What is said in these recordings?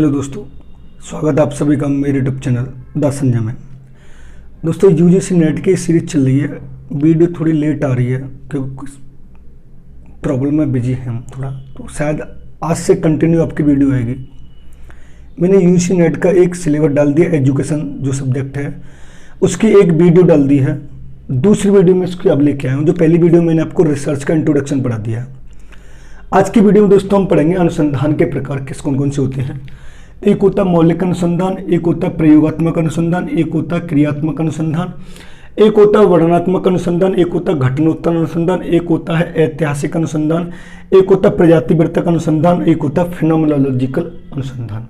Hello दोस्तों, स्वागत है आप सभी का मेरे यूट्यूब चैनल द संजय में। दोस्तों यूजीसी नेट की सीरीज चल रही है। वीडियो थोड़ी लेट आ रही है क्योंकि कुछ प्रॉब्लम में बिजी हैं हम थोड़ा, तो शायद आज से कंटिन्यू आपकी वीडियो आएगी। मैंने यूजीसी नेट का एक सिलेबस डाल दिया, एजुकेशन जो सब्जेक्ट है उसकी एक वीडियो डाल दी है। दूसरी वीडियो में इसकी अब लेके आया हूँ। जो पहली वीडियो मैंने आपको रिसर्च का इंट्रोडक्शन पढ़ा दिया। आज की वीडियो में दोस्तों हम पढ़ेंगे अनुसंधान के प्रकार किस कौन कौन से होते हैं। एक होता है मौलिक अनुसंधान, एक होता है प्रयोगात्मक अनुसंधान, एक होता है क्रियात्मक अनुसंधान, एक होता है वर्णनात्मक अनुसंधान, एक होता है घटनोत्तर अनुसंधान, एक होता है ऐतिहासिक अनुसंधान, एक होता है प्रजातिवर्तक अनुसंधान, एक होता है फिनोमेनोलॉजिकल अनुसंधान।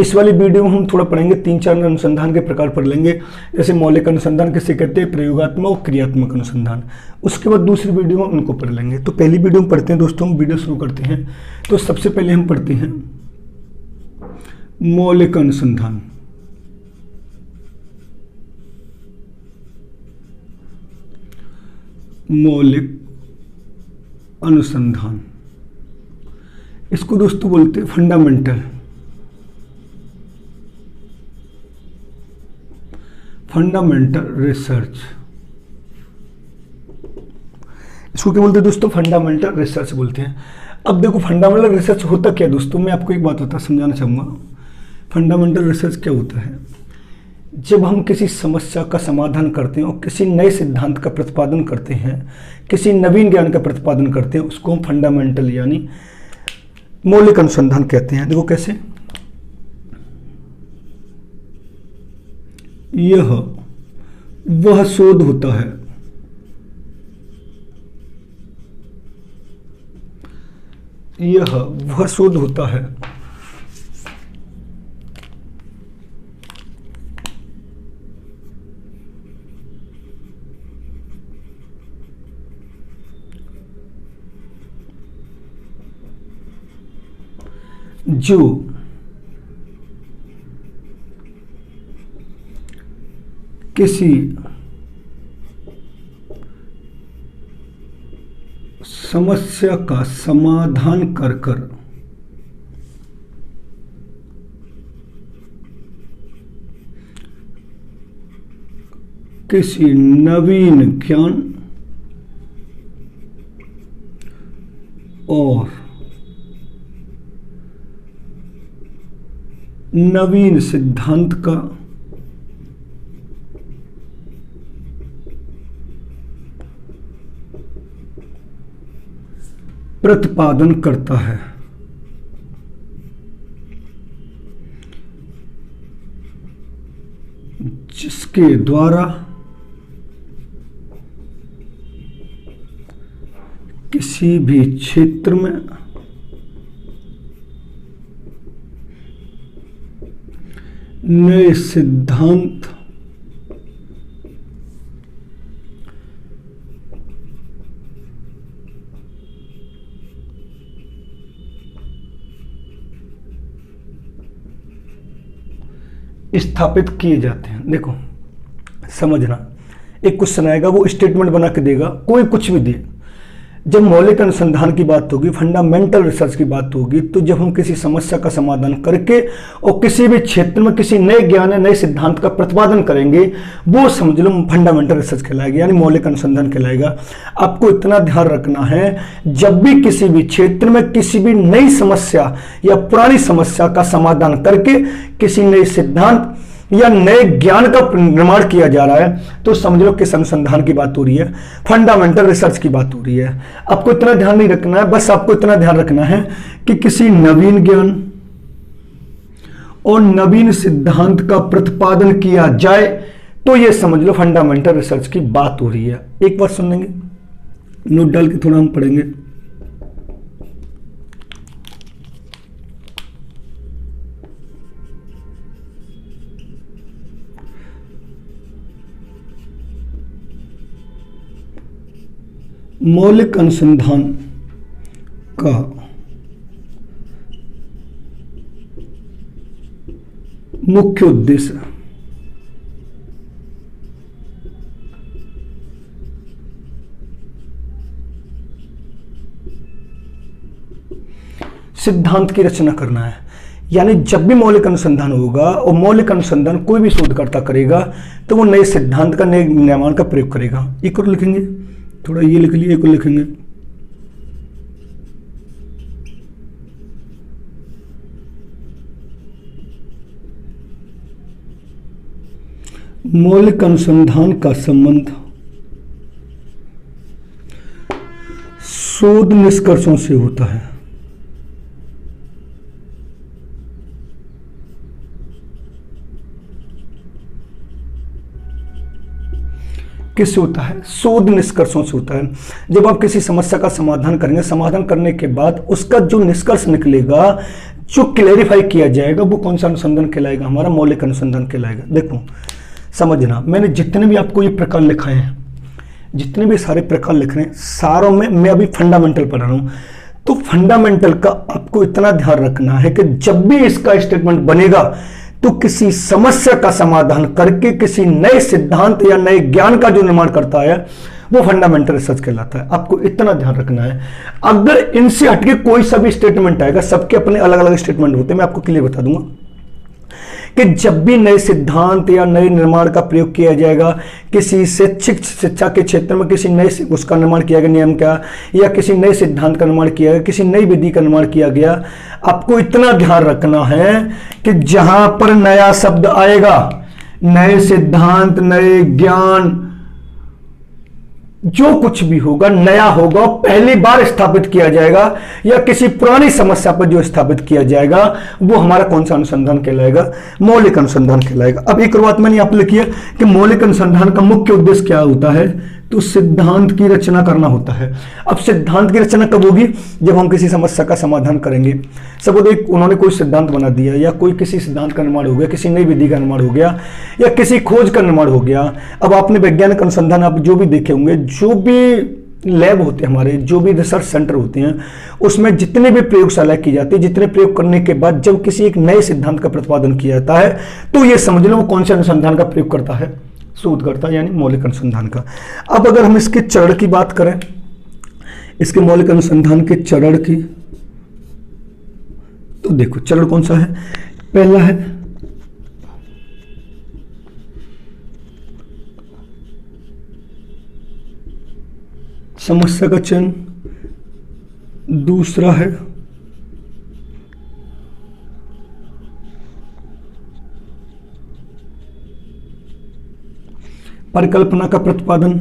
इस वाली वीडियो में हम थोड़ा पढ़ेंगे, 3-4 अनुसंधान के प्रकार पढ़ लेंगे। जैसे मौलिक अनुसंधान किसे कहते हैं, प्रयोगात्मक और क्रियात्मक अनुसंधान। उसके बाद दूसरी वीडियो में उनको पढ़ लेंगे। तो पहली वीडियो में पढ़ते हैं दोस्तों, हम वीडियो शुरू करते हैं। तो सबसे पहले हम पढ़ते हैं मौलिक अनुसंधान। मौलिक अनुसंधान इसको दोस्तों बोलते हैं फंडामेंटल रिसर्च। इसको क्या बोलते हैं दोस्तों, फंडामेंटल रिसर्च बोलते हैं। अब देखो फंडामेंटल रिसर्च होता क्या है दोस्तों, मैं आपको एक बात समझाना चाहूँगा। फंडामेंटल रिसर्च क्या होता है, जब हम किसी समस्या का समाधान करते हैं और किसी नए सिद्धांत का प्रतिपादन करते हैं, किसी नवीन ज्ञान का प्रतिपादन करते हैं, उसको हम फंडामेंटल यानी मौलिक अनुसंधान कहते हैं। देखो कैसे, यह वह शोध होता है जो किसी समस्या का समाधान कर किसी नवीन ज्ञान और नवीन सिद्धांत का प्रतिपादन करता है, जिसके द्वारा किसी भी क्षेत्र में नए सिद्धांत स्थापित किए जाते हैं। देखो समझना, एक क्वेश्चन आएगा, वो स्टेटमेंट बना के देगा, कोई कुछ भी दे। जब मौलिक अनुसंधान की बात होगी, फंडामेंटल रिसर्च की बात होगी, तो जब हम किसी समस्या का समाधान करके और किसी भी क्षेत्र में किसी नए ज्ञान या नए सिद्धांत का प्रतिपादन करेंगे, वो समझ लो फंडामेंटल रिसर्च कहलाएगा, यानी मौलिक अनुसंधान कहलाएगा। आपको इतना ध्यान रखना है, जब भी किसी भी क्षेत्र में किसी भी नई समस्या या पुरानी समस्या का समाधान करके किसी नए सिद्धांत या नए ज्ञान का निर्माण किया जा रहा है, तो समझ लो किस अनुसंधान की बात हो रही है, फंडामेंटल रिसर्च की बात हो रही है। आपको इतना ध्यान नहीं रखना है, बस आपको इतना ध्यान रखना है कि किसी नवीन ज्ञान और नवीन सिद्धांत का प्रतिपादन किया जाए, तो ये समझ लो फंडामेंटल रिसर्च की बात हो रही है। एक बार सुन लेंगे, नोट डाल के थोड़ा हम पढ़ेंगे। मौलिक अनुसंधान का मुख्य उद्देश्य सिद्धांत की रचना करना है। यानी जब भी मौलिक अनुसंधान होगा और मौलिक अनुसंधान कोई भी शोधकर्ता करेगा तो वो नए सिद्धांत का, नए निर्माण का प्रयोग करेगा। एक और लिखेंगे, थोड़ा ये लिख लिए, एक और लिखेंगे, मौलिक अनुसंधान का संबंध शोध निष्कर्षों से होता है। किससे होता है? शोध निष्कर्षों से होता है। जब आप किसी समस्या का समाधान करेंगे, समाधान करने के बाद उसका जो निष्कर्ष निकलेगा, जो क्लेरिफाई किया जाएगा, वो कौन सा अनुसंधान कहलाएगा? हमारा मौलिक अनुसंधान कहलाएगा। देखो समझना, मैंने जितने भी आपको ये प्रकार लिखाए हैं, जितने भी सारे प्रकार लिख रहे हैं, सारों में मैं अभी फंडामेंटल पढ़ा रहा हूं। तो फंडामेंटल का आपको इतना ध्यान रखना है कि जब भी इसका स्टेटमेंट बनेगा तो किसी समस्या का समाधान करके किसी नए सिद्धांत या नए ज्ञान का जो निर्माण करता है वो फंडामेंटल रिसर्च कहलाता है। आपको इतना ध्यान रखना है। अगर इनसे हटके कोई सा भी स्टेटमेंट आएगा, सबके अपने अलग अलग स्टेटमेंट होते हैं, मैं आपको क्लियर बता दूंगा कि जब भी नए सिद्धांत या नए निर्माण का प्रयोग किया जाएगा, किसी शैक्षिक शिक्षा के क्षेत्र में किसी नए उसका निर्माण किया गया, नियम का या किसी नए सिद्धांत का निर्माण किया गया, किसी नई विधि का निर्माण किया गया, आपको इतना ध्यान रखना है कि जहां पर नया शब्द आएगा, नए सिद्धांत, नए ज्ञान, जो कुछ भी होगा नया होगा, पहली बार स्थापित किया जाएगा या किसी पुरानी समस्या पर जो स्थापित किया जाएगा, वो हमारा कौन सा अनुसंधान कहलाएगा? मौलिक अनुसंधान कहलाएगा। अब एक और बात मैंने यहां पर लिखी है कि मौलिक अनुसंधान का मुख्य उद्देश्य क्या होता है? तो सिद्धांत की रचना करना होता है। अब सिद्धांत की रचना कब होगी? जब हम किसी समस्या का समाधान करेंगे। सब उन्होंने कोई सिद्धांत बना दिया या कोई किसी सिद्धांत का निर्माण हो गया, किसी नई विधि का निर्माण हो गया या किसी खोज का निर्माण हो गया। अब आपने वैज्ञानिक अनुसंधान आप जो भी देखे होंगे, जो भी लैब होते हैं हमारे, जो भी रिसर्च सेंटर होते हैं, उसमें जितने भी प्रयोगशाला की जाती है, जितने प्रयोग करने के बाद जब किसी एक नए सिद्धांत का प्रतिपादन किया जाता है, तो ये समझ लो वो कौन से अनुसंधान का प्रयोग करता है? शोधकर्ता, यानी मौलिक अनुसंधान का। अब अगर हम इसके चरण की बात करें, इसके मौलिक अनुसंधान के चरण की, तो देखो चरण कौन सा है? पहला है समस्या का चयन, दूसरा है परिकल्पना का प्रतिपादन,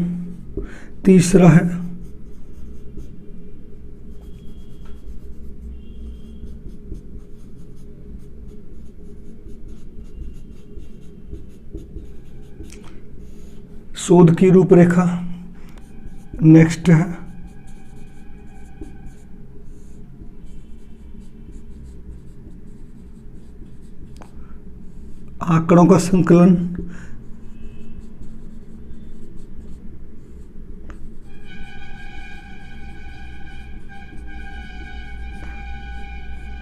तीसरा है शोध की रूपरेखा, नेक्स्ट है आंकड़ों का संकलन,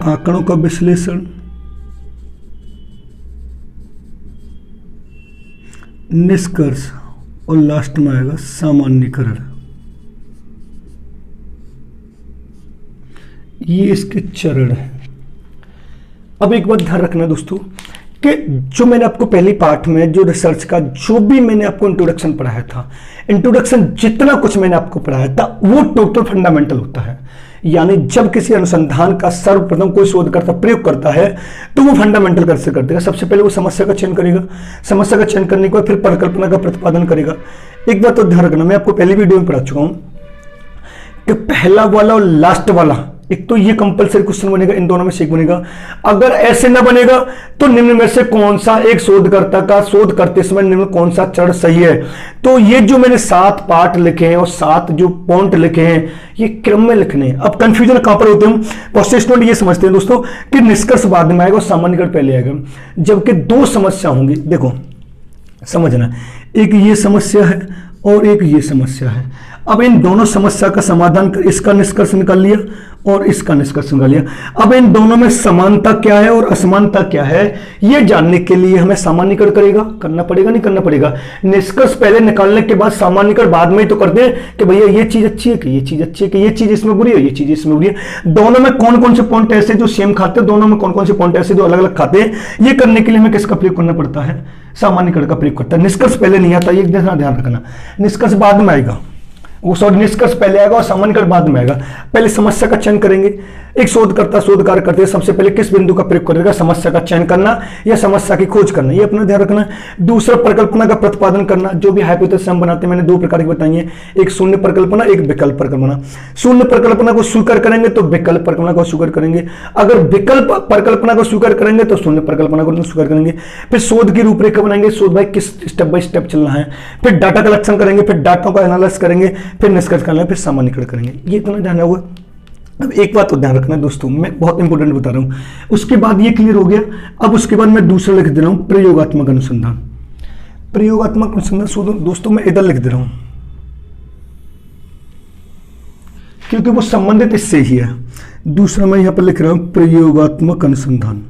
आंकड़ों का विश्लेषण, निष्कर्ष और लास्ट में आएगा सामान्यीकरण। ये इसके चरण है। अब एक बात ध्यान रखना दोस्तों कि जो मैंने आपको पहली पार्ट में जो रिसर्च का जो भी मैंने आपको इंट्रोडक्शन पढ़ाया था, इंट्रोडक्शन जितना कुछ मैंने आपको पढ़ाया था वो टोटल फंडामेंटल होता है। यानी जब किसी अनुसंधान का सर्वप्रथम कोई शोधकर्ता प्रयोग करता है तो वो फंडामेंटल कैसे कर देगा? सबसे पहले वो समस्या का चयन करेगा, समस्या का चयन करने के बाद फिर परिकल्पना का प्रतिपादन करेगा। एक बात तो ध्यान रखना, मैं आपको पहली वीडियो में पढ़ा चुका हूं कि पहला वाला और लास्ट वाला, एक तो ये कंपलसरी क्वेश्चन बनेगा, इन दोनों में से एक बनेगा। अगर ऐसे ना बनेगा तो निम्न में से कौन सा एक शोधकर्ता का शोध करते समय निम्न कौन सा चरण सही है? तो ये जो मैंने 7 पार्ट लिखे हैं और 7 जो पॉइंट लिखे हैं, ये क्रम में लिखने हैं। अब कंफ्यूजन कहां पर होते हैं? बहुत से स्टूडेंट ये समझते हैं दोस्तों कि निष्कर्ष बाद में आएगा और सामान्यीकरण पहले आएगा, जबकि 2 समस्या होंगी। देखो समझना, एक ये समस्या है और एक ये समस्या है। अब इन दोनों समस्या का समाधान इसका निष्कर्ष निकाल लिया और इसका निष्कर्ष निकाल लिया। अब इन दोनों में समानता क्या है और असमानता क्या है, यह जानने के लिए हमें सामान्यीकरण करना पड़ेगा, नहीं करना पड़ेगा। निष्कर्ष पहले निकालने के बाद सामान्यीकरण बाद में ही तो करते हैं कि भैया ये चीज अच्छी है कि ये चीज अच्छी है कि ये चीज इसमें बुरी है, ये चीज इसमें बुरी है। दोनों में कौन कौन से पॉइंट ऐसे जो सेम खाते हैं, दोनों में कौन कौन से पॉइंट ऐसे जो अलग अलग खाते हैं, ये करने के लिए हमें किसका प्रयोग करना पड़ता है, सामान्यीकरण का प्रयोग करता है। निष्कर्ष पहले नहीं आता, ये ध्यान रखना, निष्कर्ष बाद में आएगा, वो सॉरी निष्कर्ष पहले आएगा और सामान्यीकरण बाद में आएगा। पहले समस्या का चयन करेंगे। एक शोधकर्ता शोध कार्य करते हैं, सबसे पहले किस बिंदु का प्रयोग करेगा, समस्या का चयन करना या समस्या की खोज करना, ये अपना ध्यान रखना। दूसरा परिकल्पना का प्रतिपादन करना, जो भी हाइपोथेसिस हम बनाते हैं, मैंने 2 प्रकार की बताई है, एक शून्य परिकल्पना, एक विकल्प परिकल्पना। शून्य परिकल्पना को स्वीकार करेंगे तो विकल्प परिकल्पना को स्वीकार करेंगे, अगर विकल्प परिकल्पना को स्वीकार करेंगे तो शून्य परिकल्पना को स्वीकार करेंगे। फिर शोध की रूपरेखा बनाएंगे, शोध भाई किस स्टेप बाय स्टेप चलना है, फिर डाटा कलेक्शन करेंगे, फिर डाटा का एनालिसिस करेंगे, फिर निष्कर्ष करना है, फिर सामान्यीकरण करेंगे। ये इतना ध्यान होगा। अब एक बात तो ध्यान रखना दोस्तों, मैं बहुत इंपॉर्टेंट बता रहा हूं, उसके बाद ये क्लियर हो गया। अब उसके बाद मैं दूसरा लिख दे रहा हूं, प्रयोगात्मक अनुसंधान। प्रयोगात्मक अनुसंधान दोस्तों मैं इधर लिख दे रहा हूं क्योंकि वो संबंधित इससे ही है। दूसरा मैं यहां पर लिख रहा हूं प्रयोगात्मक अनुसंधान।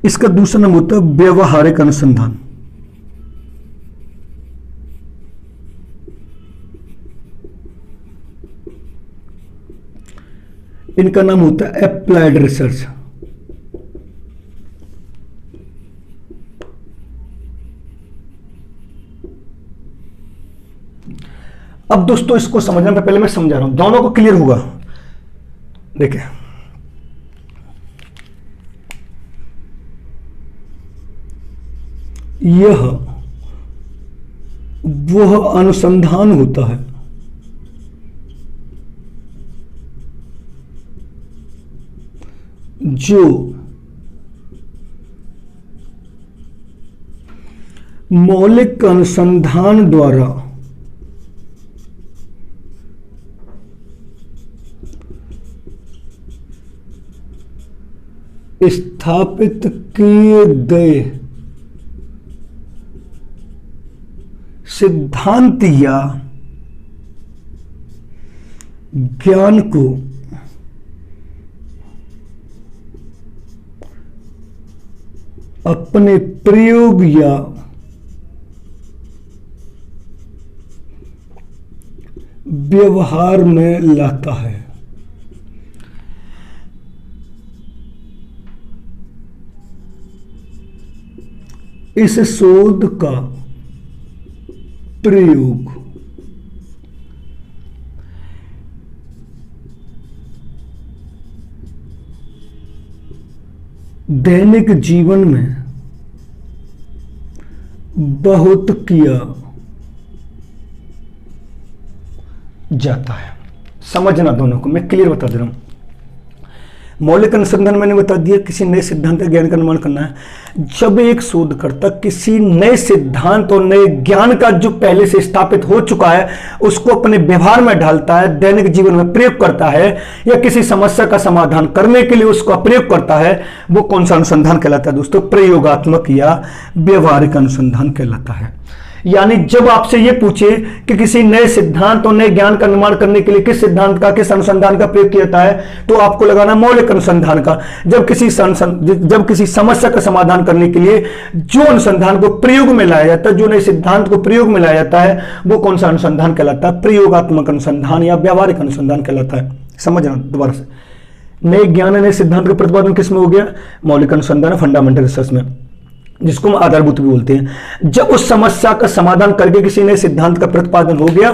इसका दूसरा नाम होता है व्यवहारिक अनुसंधान। इनका नाम होता है एप्लाइड रिसर्च। अब दोस्तों इसको समझने से पहले मैं समझा रहा हूं, दोनों को क्लियर होगा। देखिए यह वह अनुसंधान होता है जो मौलिक अनुसंधान द्वारा स्थापित किए गए सिद्धांत या ज्ञान को अपने प्रयोग या व्यवहार में लाता है। इस शोध का प्रयोग दैनिक जीवन में बहुत किया जाता है। समझना दोनों को, मैं क्लियर बता दे रहा हूं। मौलिक अनुसंधान मैंने बता दिया, किसी नए सिद्धांत ज्ञान का निर्माण करना है। जब एक शोधकर्ता किसी नए सिद्धांत और नए ज्ञान का जो पहले से स्थापित हो चुका है उसको अपने व्यवहार में ढालता है, दैनिक जीवन में प्रयोग करता है, या किसी समस्या का समाधान करने के लिए उसका प्रयोग करता है, वो कौन सा अनुसंधान कहलाता है दोस्तों? प्रयोगात्मक या व्यवहारिक अनुसंधान कहलाता है। यानी जब आपसे ये पूछे कि किसी नए सिद्धांत और नए ज्ञान का निर्माण करने के लिए किस सिद्धांत का, किस अनुसंधान का प्रयोग किया जाता है, तो आपको लगाना मौलिक अनुसंधान का। जब किसी समस्या का समाधान करने के लिए जो अनुसंधान को प्रयोग में लाया जाता है, जो नए सिद्धांत को प्रयोग में लाया जाता है, वो कौन सा अनुसंधान कहलाता है? प्रयोगात्मक अनुसंधान या व्यवहारिक अनुसंधान कहलाता है। समझना दोबारा से, नए ज्ञान नए सिद्धांत का प्रतिपादन किस में हो गया? मौलिक अनुसंधान, फंडामेंटल रिसर्च में, जिसको हम आधारभूत भी बोलते हैं। जब उस समस्या का समाधान करके किसी नए सिद्धांत का प्रतिपादन हो गया,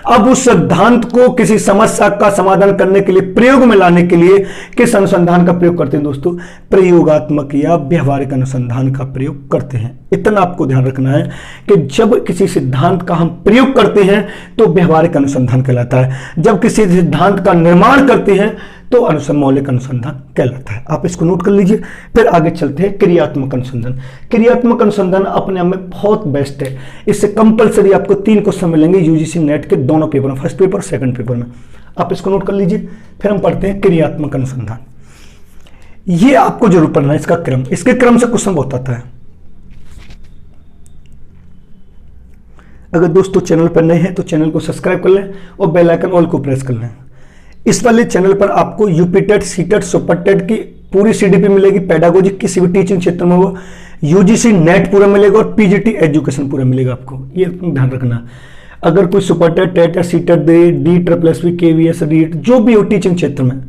अब उस सिद्धांत को किसी समस्या का समाधान करने के लिए, प्रयोग में लाने के लिए किस अनुसंधान का प्रयोग करते हैं दोस्तों? प्रयोगात्मक या व्यवहारिक अनुसंधान का प्रयोग करते हैं। इतना आपको ध्यान रखना है कि जब किसी सिद्धांत का हम प्रयोग करते हैं तो व्यवहारिक अनुसंधान कहलाता है, जब किसी सिद्धांत का निर्माण करते हैं तो मौलिक अनुसंधान कहलाता है। आप इसको नोट कर लीजिए। फिर आगे चलते हैं क्रियात्मक अनुसंधान। क्रियात्मक अनुसंधान अपने आप में बहुत बेस्ट है। इससे कंपलसरी आपको 3 क्वेश्चन मिलेंगे यूजीसी नेट के दोनों पेपर में, फर्स्ट पेपर सेकंड पेपर में। आप इसको नोट कर लीजिए। फिर हम पढ़ते हैं क्रियात्मक अनुसंधान। ये आपको जरूर पढ़ना है, इसका क्रम, इसके क्रम से क्वेश्चन बहुत आता है। अगर दोस्तों चैनल पर नए हैं तो चैनल को सब्सक्राइब कर लें और बेल आइकन ऑल को प्रेस कर लें। इस वाले चैनल पर आपको UP TET, C TET, super TET की पूरी सीडीपी मिलेगी, पेडागोजी किसी भी टीचिंग क्षेत्र में हो, यूजीसी नेट पूरा मिलेगा और पीजीटी एजुकेशन पूरा मिलेगा आपको, ये ध्यान रखना। अगर कोई सुपर टेट, टेट या सी टेट दे, D triple S, KVS, REET जो भी हो टीचिंग क्षेत्र में,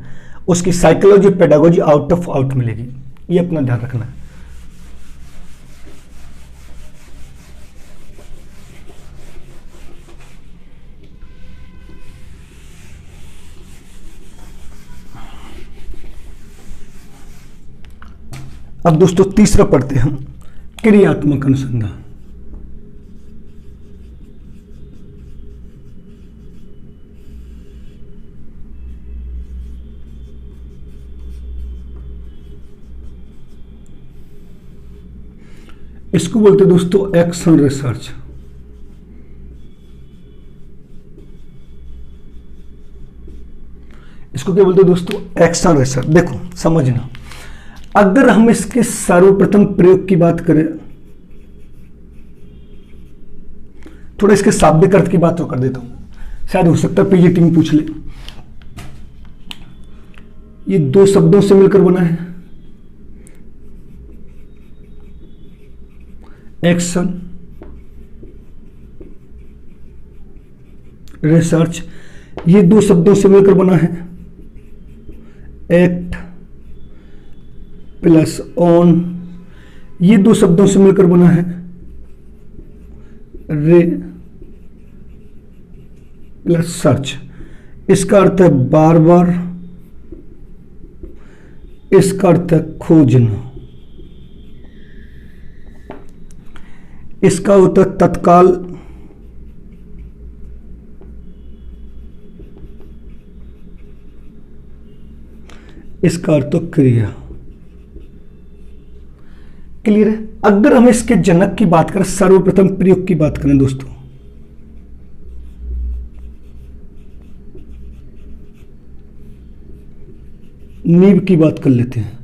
उसकी psychology, pedagogy out of out मिलेगी, ये अपना ध्यान रखना है। अब दोस्तों तीसरा पढ़ते हैं हम, क्रियात्मक अनुसंधान। इसको बोलते हैं दोस्तों एक्शन रिसर्च। इसको क्या बोलते हैं दोस्तों? Action research. देखो समझना, अगर हम इसके सर्वप्रथम प्रयोग की बात करें, थोड़ा इसके शाब्दिक अर्थ की बात तो कर देता हूं, शायद हो सकता है पीजीटी में पूछ ले। ये दो शब्दों से मिलकर बना है, एक्शन रिसर्च। ये दो शब्दों से मिलकर बना है, एक्ट प्लस ऑन। ये दो शब्दों से मिलकर बना है, रे प्लस सर्च। इसका अर्थ है बार बार, इसका अर्थ है खोजना, इसका होता है तत्काल, इसका अर्थ है क्रिया। क्लियर है? अगर हम इसके जनक की बात करें, सर्वप्रथम प्रयोग की बात करें दोस्तों, नींव की बात कर लेते हैं,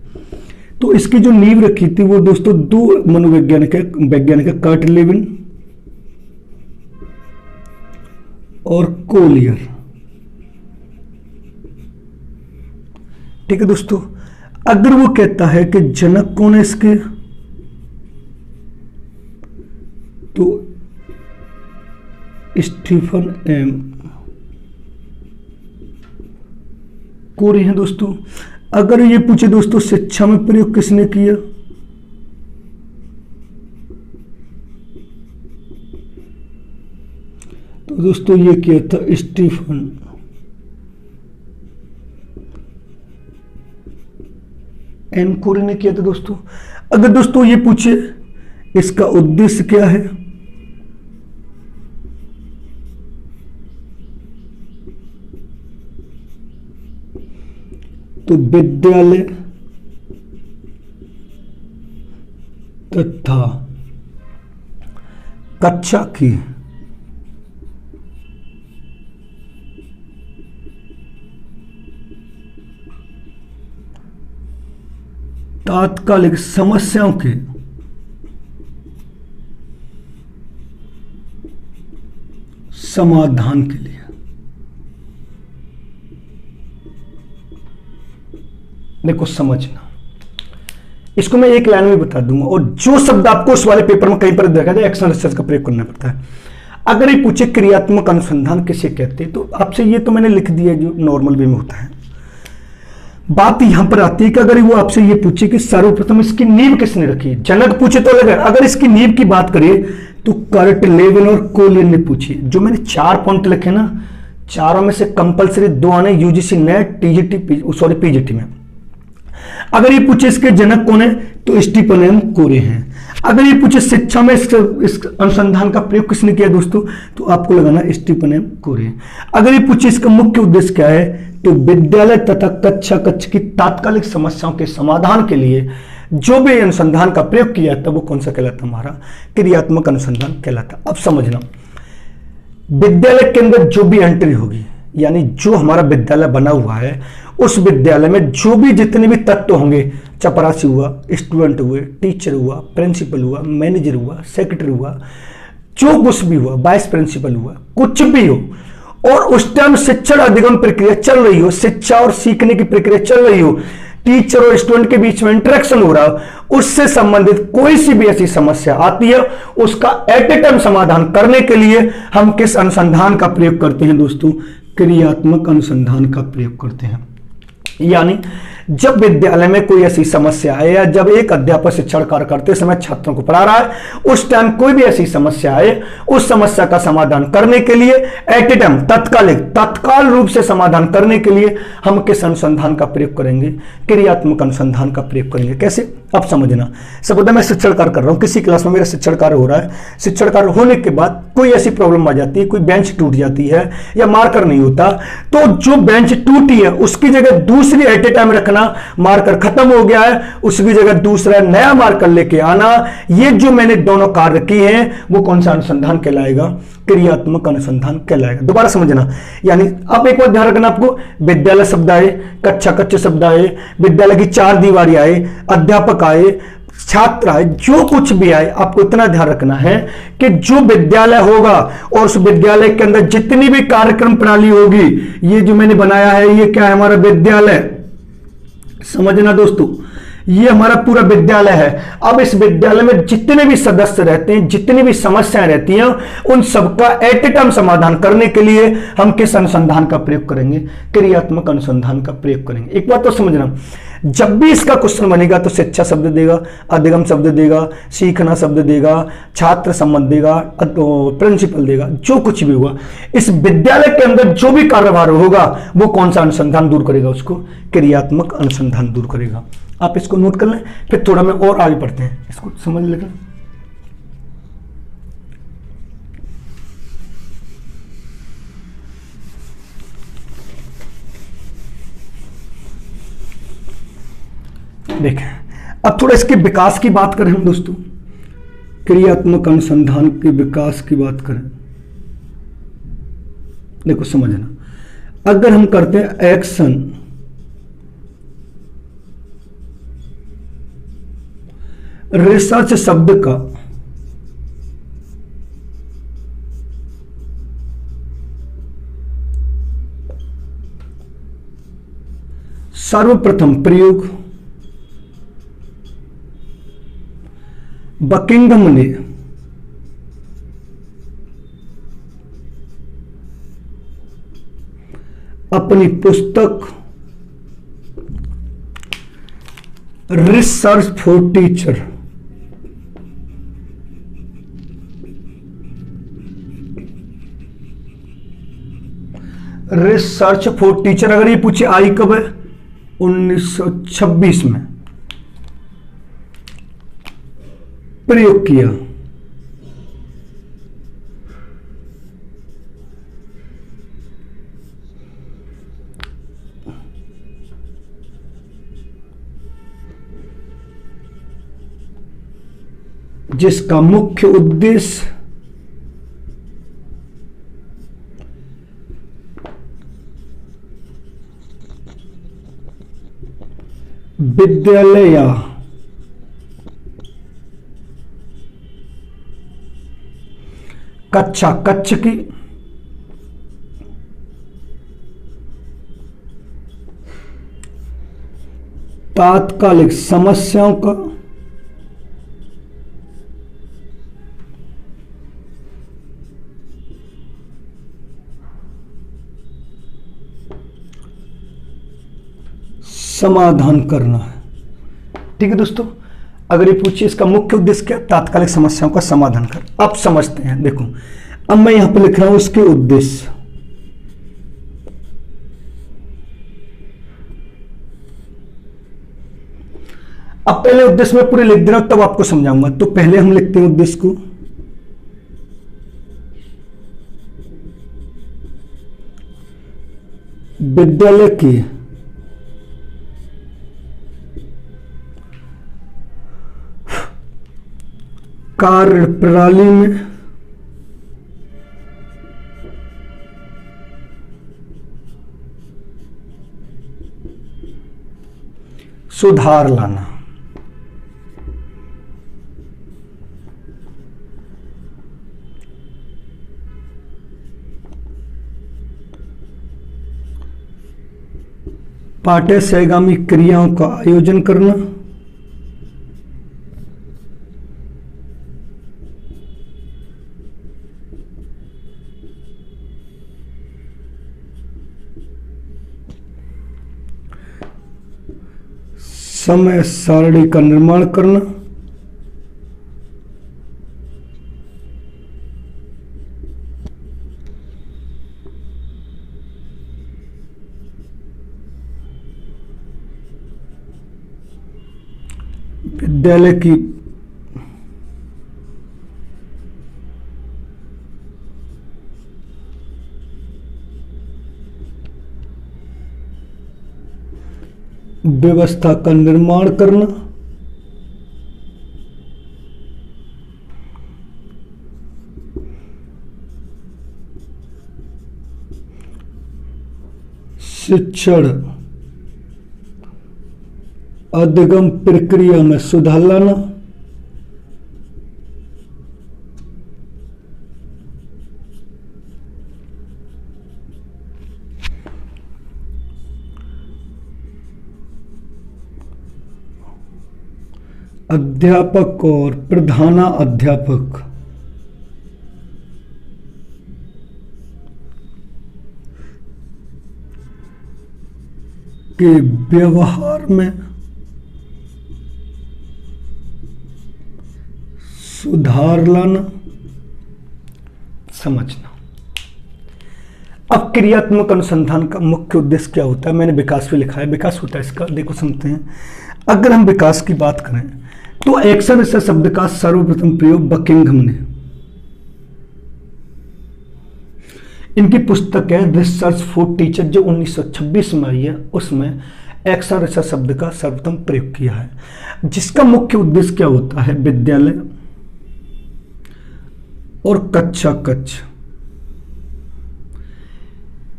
तो इसकी जो नींव रखी थी वो दोस्तों दो मनोवैज्ञानिक है, कर्ट लेविन और कोलियर। ठीक है दोस्तों, अगर वो कहता है कि जनक कौन है इसके, तो स्टीफन एम कोरी हैं दोस्तों। अगर ये पूछे दोस्तों शिक्षा में प्रयोग किसने किया, तो दोस्तों ये किया था स्टीफन एन कोरी ने किया था दोस्तों। अगर दोस्तों ये पूछे इसका उद्देश्य क्या है, तो विद्यालय तथा कक्षा की तात्कालिक समस्याओं के समाधान के लिए। देखो समझना, इसको मैं एक लाइन में बता दूंगा, और जो शब्द आपको उस वाले पेपर में कहीं पर देखा जाए एक्शन रिसर्च का प्रयोग करना पड़ता है। अगर ये पूछे क्रियात्मक अनुसंधान किसे कहते हैं, तो आपसे ये तो मैंने लिख दिया जो नॉर्मल वे में होता है। बात यहां पर आती है कि अगर वो आपसे ये पूछे कि सर्वप्रथम इसकी नींव किसने रखी, जनक पूछे तो अलग है, अगर इसकी नींव की बात करिए तो कर्ट लेविन और कोलियर ने पूछी। जो मैंने 4 पॉइंट लिखे ना, चारों में से कंपलसरी 2 आने यूजीसी नेट, टीजीटी, पीजीटी में। अगर ये पूछे इसके जनक कौन है, तो स्टीफन एम कोरी हैं। अगर ये पूछे शिक्षा में इस अनुसंधान का प्रयोग किसने किया दोस्तों, तो आपको लगाना स्टीफन एम कोरी। अगर ये पूछे इसका मुख्य उद्देश्य क्या है, तो विद्यालय तथा कक्षा की तात्कालिक समस्याओं के समाधान के लिए जो भी अनुसंधान का प्रयोग किया जाता वो कौन सा कहलाता, हमारा क्रियात्मक अनुसंधान कहलाता। अब समझना, विद्यालय के अंदर जो भी एंट्री होगी, यानी जो हमारा विद्यालय बना हुआ है, उस विद्यालय में जो भी जितने भी तत्व होंगे चपरासी हुआ, स्टूडेंट हुए, टीचर हुआ, प्रिंसिपल हुआ, मैनेजर हुआ, सेक्रेटरी हुआ, जो कुछ भी हुआ, वाइस प्रिंसिपल हुआ, कुछ भी हो, और उस टाइम शिक्षण अधिगम प्रक्रिया चल रही हो, शिक्षा और सीखने की प्रक्रिया चल रही हो, टीचर और स्टूडेंट के बीच में इंटरेक्शन हो रहा हो, उससे संबंधित कोई सी भी ऐसी समस्या आती है, उसका एट ए टाइम समाधान करने के लिए हम किस अनुसंधान का प्रयोग करते हैं दोस्तों? क्रियात्मक अनुसंधान का प्रयोग करते हैं। यानी जब विद्यालय में कोई ऐसी समस्या है, या जब एक अध्यापक शिक्षण कार्य करते समय छात्रों को पढ़ा रहा है, उस टाइम कोई भी ऐसी समस्या है, उस समस्या का समाधान करने के लिए एट ए टाइम तत्काल रूप से समाधान करने के लिए हम किस अनुसंधान का प्रयोग करेंगे? क्रियात्मक अनुसंधान का प्रयोग करेंगे। कैसे? अब समझना। सपोज मैं शिक्षण कार्य कर रहा हूं, किसी क्लास में मेरा शिक्षण कार्य हो रहा है, शिक्षण कार्य होने के बाद कोई ऐसी प्रॉब्लम आ जाती है, कोई बेंच टूट जाती है या मार्कर नहीं होता, तो जो बेंच टूटी है उसकी जगह दूसरी एट ए टाइम रखना, मार्कर खत्म हो गया है उसकी जगह दूसरा नया मार्कर लेके आना, ये जो मैंने दोनों कार्य किए हैं वो कौन सा अनुसंधान कहलाएगा? क्रियात्मक अनुसंधान कहलाएगा। दोबारा समझना। यानी अब एक बार ध्यान रखना, आपको विद्यालय शब्द आए, कक्षा कच्चे शब्द आए, विद्यालय की चार दीवारी आए, अध्यापक आए, छात्र आए, जो कुछ भी आए, आपको इतना ध्यान रखना है कि जो विद्यालय होगा और उस विद्यालय के अंदर जितनी भी कार्यक्रम प्रणाली होगी, ये जो मैंने बनाया है ये क्या है? हमारा विद्यालय। समझना दोस्तों, ये हमारा पूरा विद्यालय है। अब इस विद्यालय में जितने भी सदस्य रहते हैं, जितनी भी समस्याएं रहती हैं, उन सबका एट ए टाइम समाधान करने के लिए हम किस अनुसंधान का प्रयोग करेंगे? क्रियात्मक अनुसंधान का प्रयोग करेंगे। एक बात तो समझना, जब भी इसका क्वेश्चन बनेगा तो शिक्षा शब्द देगा, अधिगम शब्द देगा, सीखना शब्द देगा, छात्र संबंध देगा, प्रिंसिपल देगा, जो कुछ भी होगा, इस विद्यालय के अंदर जो भी कार्यभार होगा वो कौन सा अनुसंधान दूर करेगा? उसको क्रियात्मक अनुसंधान दूर करेगा। आप इसको नोट कर लें, फिर थोड़ा मैं और आगे बढ़ते हैं, इसको समझ लेना। देखें, अब थोड़ा इसके विकास की बात करें हम दोस्तों, क्रियात्मक अनुसंधान के विकास की बात करें। देखो समझना, अगर हम करते हैं एक्शन, रिसर्च शब्द का सर्वप्रथम प्रयोग बकिंघम ने अपनी पुस्तक रिसर्च फॉर टीचर अगर ये पूछे आई कब है? 1926 में प्रयोग किया। जिसका मुख्य उद्देश्य विद्यालय या कक्षा कच्छ की तात्कालिक समस्याओं का समाधान करना है। ठीक है दोस्तों, अगर ये पूछिए इसका मुख्य उद्देश्य क्या? तात्कालिक समस्याओं का समाधान कर। अब समझते हैं। देखो, अब मैं यहां पर लिख रहा हूं इसके उद्देश्य। अब पहले उद्देश्य में पूरे लिख दे रहा हूं, तब आपको समझाऊंगा। तो पहले हम लिखते हैं उद्देश्य को, विद्यालय की कार्य प्रणाली में सुधार लाना। पाठ्य सहगामी क्रियाओं का आयोजन करना। समय सारणी का निर्माण करना। विद्यालय की व्यवस्था का निर्माण करना। शिक्षण अधिगम प्रक्रिया में सुधार लाना। अध्यापक और प्रधानाध्यापक के व्यवहार में सुधार लाना। समझना। अब क्रियात्मक अनुसंधान का मुख्य उद्देश्य क्या होता है? मैंने विकास भी लिखा है, विकास होता है इसका, देखो समझते हैं। अगर हम विकास की बात करें तो एक्शन रिसर्च शब्द का सर्वप्रथम प्रयोग बकिंघम ने, इनकी पुस्तक है रिसर्च फॉर टीचर जो 1926 में आई है, उसमें एक्शन रिसर्च शब्द का सर्वप्रथम प्रयोग किया है, जिसका मुख्य उद्देश्य क्या होता है? विद्यालय और कक्षा कक्ष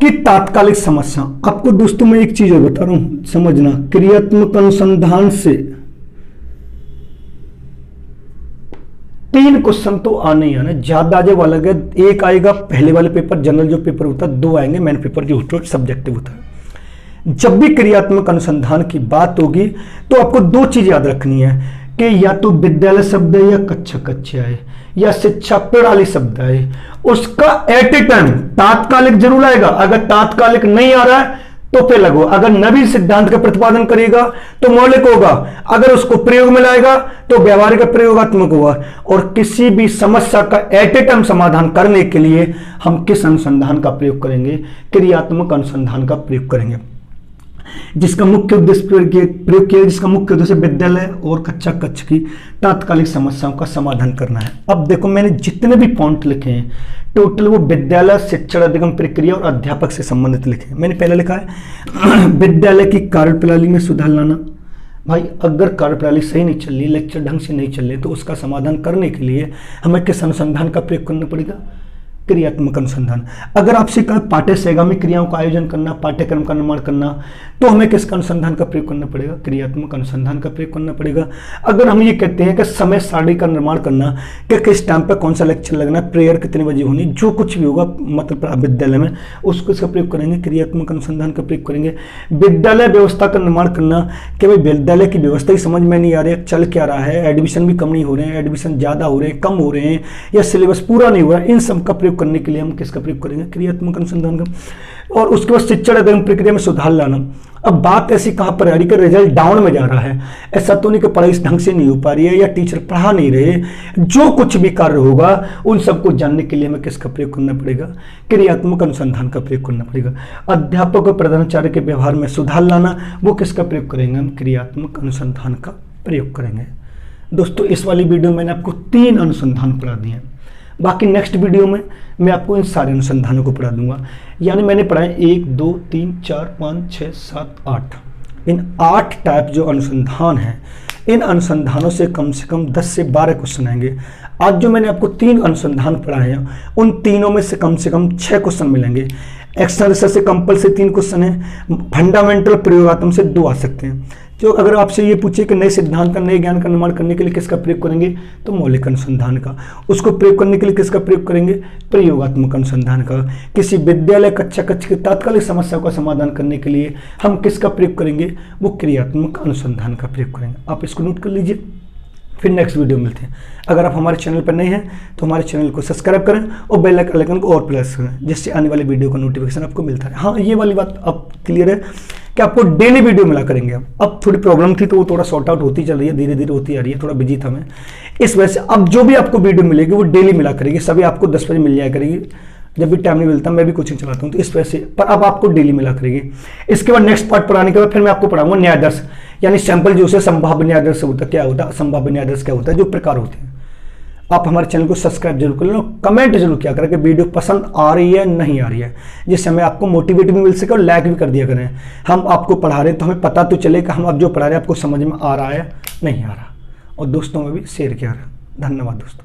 की तात्कालिक समस्या। आपको दोस्तों मैं एक चीज और बता रहा हूं, समझना। क्रियात्मक अनुसंधान से 3 क्वेश्चन तो आने ही आने, ज्यादा जब अलग है, एक आएगा पहले वाले पेपर जनरल जो पेपर होता है, 2 आएंगे मेन पेपर जो होता है सब्जेक्टिव होता है। जब भी क्रियात्मक अनुसंधान की बात होगी तो आपको 2 चीज याद रखनी है कि या तो विद्यालय शब्द है या कक्षा कक्षा है या शिक्षा प्रणाली शब्द है, उसका एट ए टाइम तात्कालिक जरूर आएगा। अगर तात्कालिक नहीं आ रहा है तो फिर लगो, अगर नवीन सिद्धांत का प्रतिपादन करेगा तो मौलिक होगा, अगर उसको प्रयोग में लाएगा तो व्यवहारिक प्रयोगात्मक होगा। और किसी भी समस्या का एट ए टाइम समाधान करने के लिए हम किस अनुसंधान का प्रयोग करेंगे? क्रियात्मक अनुसंधान का प्रयोग करेंगे, जिसका मुख्य उद्देश्य प्रयोग किया, जिसका मुख्य उद्देश्य विद्यालय और कक्षा कक्ष की तात्कालिक समस्याओं का समाधान करना है। अब देखो मैंने जितने भी पॉइंट लिखे हैं टोटल वो विद्यालय शिक्षण अधिगम प्रक्रिया और अध्यापक से संबंधित लिखे हैं। मैंने पहले लिखा है विद्यालय की कार्यप्रणाली में सुधार लाना। भाई अगर कार्यप्रणाली सही नहीं चल रही, लेक्चर ढंग से नहीं चल रहे, तो उसका समाधान करने के लिए हमें किस अनुसंधान का प्रयोग करना पड़ेगा? क्रियात्मक अनुसंधान। अगर आपसे कहा पाठ्य सहगामी क्रियाओं का आयोजन करना, पाठ्यक्रम का निर्माण करना, तो हमें किसका अनुसंधान का प्रयोग करना पड़ेगा? क्रियात्मक अनुसंधान का प्रयोग करना पड़ेगा। अगर हम ये कहते हैं कि समय सारणी का निर्माण करना, कि किस टाइम पे कौन सा लेक्चर लगना, प्रेयर कितने बजे होनी, जो कुछ भी होगा मतलब विद्यालय में, उसको इसका प्रयोग करेंगे, क्रियात्मक अनुसंधान का प्रयोग करेंगे। विद्यालय व्यवस्था का निर्माण करना कि भाई विद्यालय की व्यवस्था ही समझ में नहीं आ रही है, चल क्या रहा है, एडमिशन भी कम नहीं हो रहे हैं, एडमिशन ज़्यादा हो रहे हैं, कम हो रहे हैं, या सिलेबस पूरा नहीं हो रहा है, इन सब का प्रयोग करने के लिए हम किसका प्रयोग करेंगे? क्रियात्मक अनुसंधान का। और उसके बाद शिक्षण अधिगम प्रक्रिया में सुधार लाना। अब बात ऐसी कहां पर आ रही है कि रिजल्ट डाउन में जा रहा है, ऐसा तो नहीं कि पढ़ाई ढंग से नहीं हो पा रही है या टीचर पढ़ा नहीं रहे, जो कुछ भी कार्य होगा उन सबको जानने के लिए हमें किसका प्रयोग करना पड़ेगा? क्रियात्मक अनुसंधान का प्रयोग करना पड़ेगा। अध्यापक और प्रधानाचार्य के व्यवहार में सुधार लाना, वो किसका प्रयोग करेंगे? हम क्रियात्मक अनुसंधान का प्रयोग करेंगे। दोस्तों इस वाली वीडियो में मैंने आपको 3 अनुसंधान पढ़ा दिए हैं, बाकी नेक्स्ट वीडियो में मैं आपको इन सारे अनुसंधानों को पढ़ा दूंगा। यानी मैंने पढ़ाए 1 2 3 4 5 6 7 8, इन 8 टाइप जो अनुसंधान हैं, इन अनुसंधानों से कम 10 से 12 क्वेश्चन आएंगे। आज जो मैंने आपको 3 अनुसंधान पढ़ाए हैं, उन तीनों में से कम 6 क्वेश्चन मिलेंगे। एक्शन रिसर्च से कंपल्सरी 3 क्वेश्चन है, फंडामेंटल प्रयोगात्मक से 2 आ सकते हैं। जो अगर आपसे ये पूछे कि नए सिद्धांत का, नए ज्ञान का निर्माण करने के लिए किसका प्रयोग करेंगे, तो मौलिक अनुसंधान का। उसको प्रयोग करने के लिए किसका प्रयोग करेंगे, प्रयोगात्मक अनुसंधान का। किसी विद्यालय कक्षा की तात्कालिक समस्या का समाधान करने के लिए हम किसका प्रयोग करेंगे, वो क्रियात्मक अनुसंधान का प्रयोग करेंगे। आप इसको नोट कर लीजिए। फिर नेक्स्ट वीडियो मिलते हैं। अगर आप हमारे चैनल पर नए हैं तो हमारे चैनल को सब्सक्राइब करें और बेल आइकन को और प्रेस करें, जिससे आने वाली वीडियो का नोटिफिकेशन आपको मिलता है। हाँ, ये वाली बात अब क्लियर है कि आपको डेली वीडियो मिला करेंगे। अब थोड़ी प्रॉब्लम थी तो वो थोड़ा सॉर्ट आउट होती चल रही है, धीरे धीरे होती आ रही है, थोड़ा बिजी था मैं, इस वजह से अब जो भी आपको वीडियो मिलेगी वो डेली मिला करेगी। सभी आपको 10 बजे मिल जाया करेगी, जब भी टाइम नहीं मिलता, मैं भी कोचिंग चलाता हूँ तो इस वजह से, पर अब आपको डेली मिला करेगी। इसके बाद नेक्स्ट पार्ट पढ़ाने के बाद फिर मैं आपको पढ़ाऊंगा न्यायादर्श, यानी सैंपल जो है संभाव्य न्यायादर्श होता है, क्या होता है संभाव्य न्यायादर्श, क्या होता है, जो प्रकार होते हैं। आप हमारे चैनल को सब्सक्राइब जरूर कर लेना, कमेंट जरूर किया करें कि वीडियो पसंद आ रही है नहीं आ रही है, जिससे हमें आपको मोटिवेट भी मिल सके और लाइक भी कर दिया करें। हम आपको पढ़ा रहे हैं तो हमें पता तो चले कि हम अब जो पढ़ा रहे हैं आपको समझ में आ रहा है नहीं आ रहा, और दोस्तों में भी शेयर किया रहा। धन्यवाद दोस्तों।